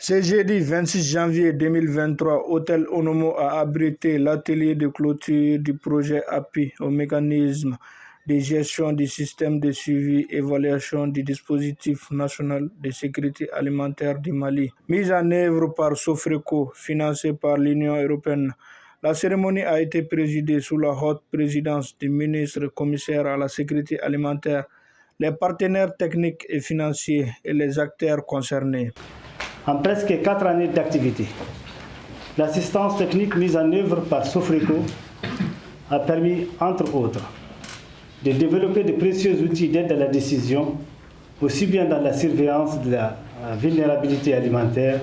Ce jeudi 26 janvier 2023, Hôtel Onomo a abrité l'atelier de clôture du projet API au mécanisme de gestion du système de suivi et évaluation du dispositif national de sécurité alimentaire du Mali, mise en œuvre par Sofreco, financé par l'Union européenne. La cérémonie a été présidée sous la haute présidence du ministre commissaire à la sécurité alimentaire, les partenaires techniques et financiers et les acteurs concernés. En presque 4 années d'activité, l'assistance technique mise en œuvre par Sofreco a permis, entre autres, de développer de précieux outils d'aide à la décision, aussi bien dans la surveillance de la vulnérabilité alimentaire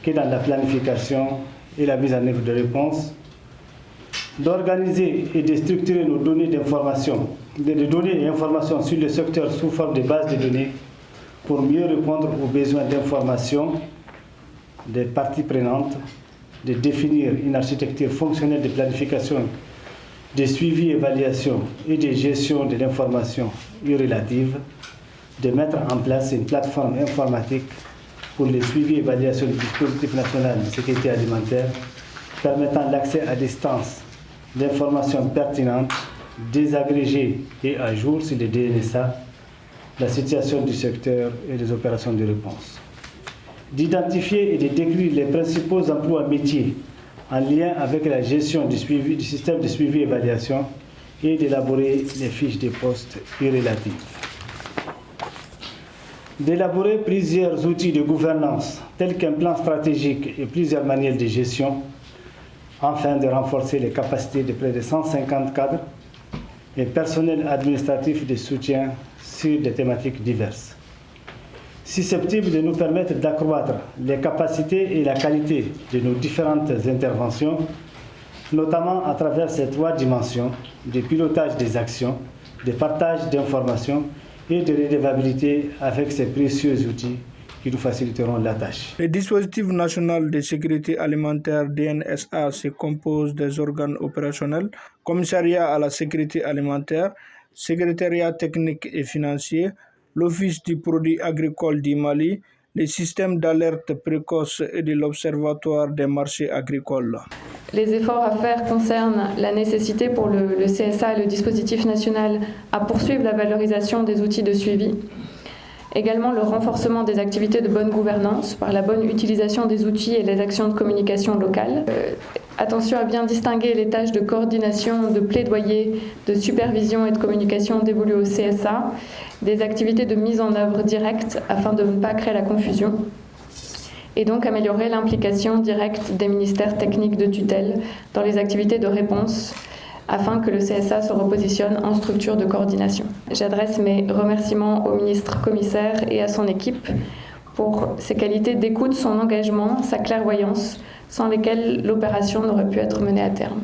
que dans la planification et la mise en œuvre de réponses, d'organiser et de structurer nos données d'information, de données et informations sur le secteur sous forme de bases de données pour mieux répondre aux besoins d'information des parties prenantes, de définir une architecture fonctionnelle de planification, de suivi, évaluation et de gestion de l'information relative, de mettre en place une plateforme informatique pour le suivi et évaluation du dispositif national de sécurité alimentaire, permettant l'accès à distance d'informations pertinentes, désagrégées et à jour sur les DNSA, la situation du secteur et les opérations de réponse. D'identifier et de décrire les principaux emplois métiers en lien avec la gestion du système de suivi et évaluation et d'élaborer les fiches de poste relatives. D'élaborer plusieurs outils de gouvernance tels qu'un plan stratégique et plusieurs manuels de gestion, afin de renforcer les capacités de près de 150 cadres et personnel administratif de soutien sur des thématiques diverses, susceptibles de nous permettre d'accroître les capacités et la qualité de nos différentes interventions, notamment à travers ces 3 dimensions de pilotage des actions, de partage d'informations et de redevabilité avec ces précieux outils qui nous faciliteront la tâche. Le dispositif national de sécurité alimentaire DNSA se compose des organes opérationnels, commissariat à la sécurité alimentaire, secrétariat technique et financier, l'Office du produit agricole du Mali, les systèmes d'alerte précoce et de l'Observatoire des marchés agricoles. Les efforts à faire concernent la nécessité pour le CSA et le dispositif national à poursuivre la valorisation des outils de suivi. Également le renforcement des activités de bonne gouvernance par la bonne utilisation des outils et les actions de communication locale. Attention à bien distinguer les tâches de coordination, de plaidoyer, de supervision et de communication dévolues au CSA, des activités de mise en œuvre directe afin de ne pas créer la confusion. Et donc améliorer l'implication directe des ministères techniques de tutelle dans les activités de réponse afin que le CSA se repositionne en structure de coordination. J'adresse mes remerciements au ministre commissaire et à son équipe pour ses qualités d'écoute, son engagement, sa clairvoyance, sans lesquelles l'opération n'aurait pu être menée à terme.